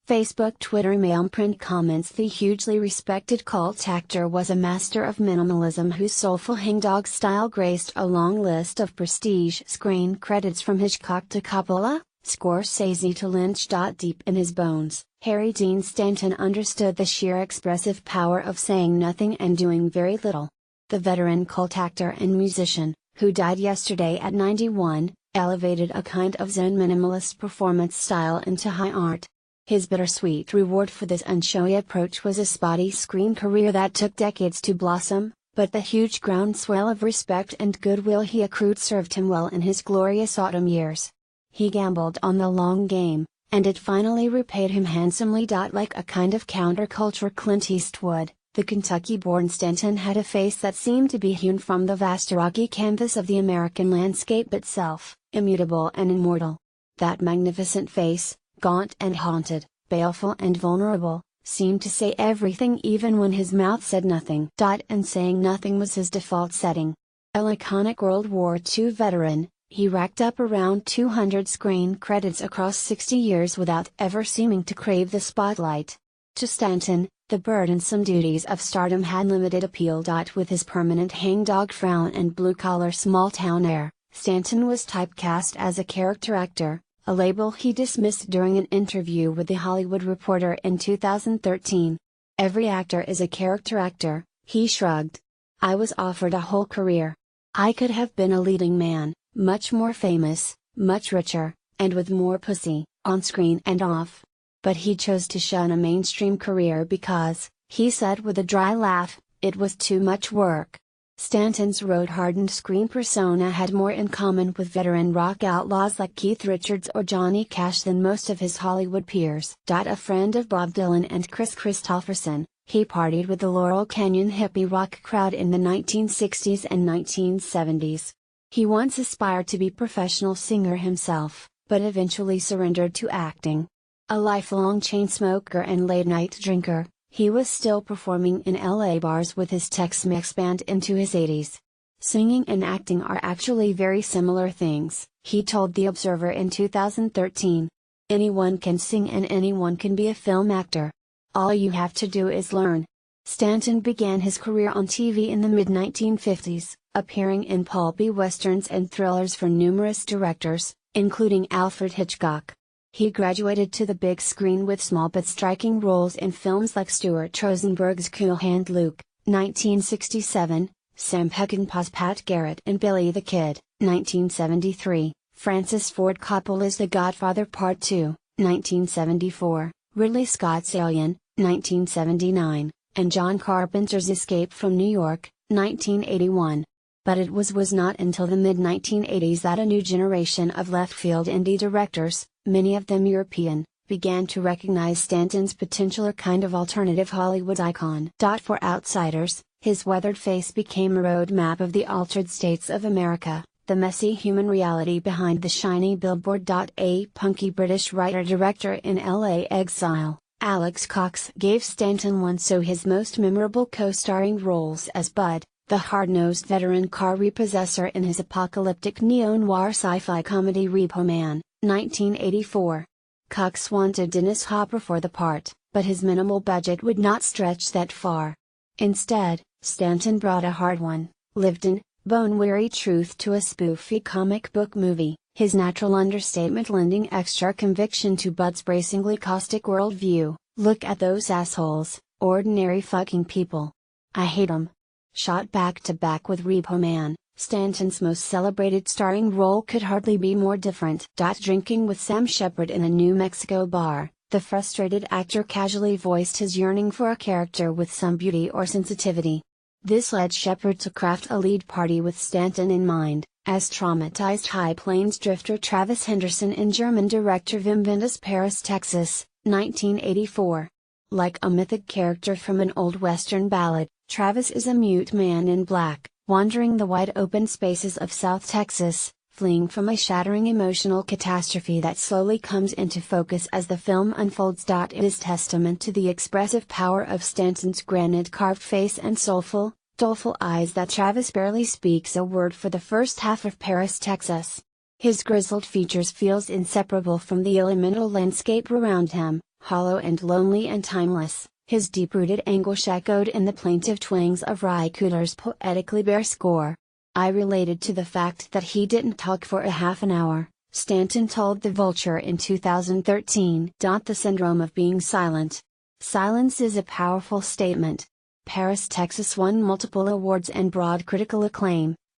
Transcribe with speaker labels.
Speaker 1: Facebook, Twitter, email, print comments. The hugely respected cult actor was a master of minimalism whose soulful hangdog style graced a long list of prestige screen credits from Hitchcock to Coppola, Scorsese to Lynch. Deep in his bones, Harry Dean Stanton understood the sheer expressive power of saying nothing and doing very little. The veteran cult actor and musician, who died yesterday at 91, elevated a kind of Zen minimalist performance style into high art. His bittersweet reward for this unshowy approach was a spotty screen career that took decades to blossom, but the huge groundswell of respect and goodwill he accrued served him well in his glorious autumn years. He gambled on the long game, and it finally repaid him handsomely. Like a kind of counterculture Clint Eastwood, the Kentucky-born Stanton had a face that seemed to be hewn from the vast rocky canvas of the American landscape itself, immutable and immortal. That magnificent face, gaunt and haunted, baleful and vulnerable, seemed to say everything even when his mouth said nothing. And saying nothing was his default setting. A laconic World War II veteran, he racked up around 200 screen credits across 60 years without ever seeming to crave the spotlight. To Stanton, the burdensome duties of stardom had limited appeal. With his permanent hangdog frown and blue-collar small-town air, Stanton was typecast as a character actor, a label he dismissed during an interview with The Hollywood Reporter in 2013. "Every actor is a character actor," he shrugged. "I was offered a whole career. I could have been a leading man, much more famous, much richer, and with more pussy, on screen and off. But he chose to shun a mainstream career because," he said with a dry laugh, "it was too much work." Stanton's road-hardened screen persona had more in common with veteran rock outlaws like Keith Richards or Johnny Cash than most of his Hollywood peers. A friend of Bob Dylan and Kris Kristofferson, he partied with the Laurel Canyon hippie rock crowd in the 1960s and 1970s. He once aspired to be a professional singer himself, but eventually surrendered to acting. A lifelong chain smoker and late-night drinker, he was still performing in LA bars with his Tex-Mex band into his 80s. "Singing and acting are actually very similar things," he told The Observer in 2013. "Anyone can sing and anyone can be a film actor. All you have to do is learn." Stanton began his career on TV in the mid-1950s, appearing in pulpy westerns and thrillers for numerous directors, including Alfred Hitchcock. He graduated to the big screen with small but striking roles in films like Stuart Rosenberg's Cool Hand Luke, 1967, Sam Peckinpah's Pat Garrett and Billy the Kid, 1973, Francis Ford Coppola's The Godfather Part II, 1974, Ridley Scott's Alien, 1979, and John Carpenter's Escape from New York, 1981. But it was not until the mid-1980s that a new generation of left-field indie directors, many of them European, began to recognize Stanton's potential, a kind of alternative Hollywood icon. For outsiders, his weathered face became a roadmap of the altered states of America, the messy human reality behind the shiny billboard. A punky British writer-director in LA exile, Alex Cox, gave Stanton one of his most memorable co-starring roles as Bud, the hard-nosed veteran car repossessor in his apocalyptic neo-noir sci-fi comedy Repo Man, 1984. Cox wanted Dennis Hopper for the part, but his minimal budget would not stretch that far. Instead, Stanton brought a hard one, lived-in, bone-weary truth to a spoofy comic book movie, his natural understatement lending extra conviction to Bud's bracingly caustic worldview. "Look at those assholes, ordinary fucking people. I hate 'em." Shot back-to-back with Repo Man, Stanton's most celebrated starring role could hardly be more different. Drinking with Sam Shepard in a New Mexico bar, the frustrated actor casually voiced his yearning for a character with some beauty or sensitivity. This led Shepard to craft a lead party with Stanton in mind, as traumatized High Plains drifter Travis Henderson in German director Wim Wenders' Paris, Texas, 1984. Like a mythic character from an old Western ballad, Travis is a mute man in black, wandering the wide-open spaces of South Texas, fleeing from a shattering emotional catastrophe that slowly comes into focus as the film unfolds. It is testament to the expressive power of Stanton's granite-carved face and soulful, doleful eyes that Travis barely speaks a word for the first half of Paris, Texas. His grizzled features feels inseparable from the elemental landscape around him, Hollow and lonely and timeless, his deep-rooted anguish echoed in the plaintive twangs of Ry Cooder's poetically bare score. I related to the fact that he didn't talk for a half an hour, Stanton told The Vulture in 2013. The syndrome of being silent. Silence is a powerful statement. Paris, Texas won multiple awards and broad critical acclaim.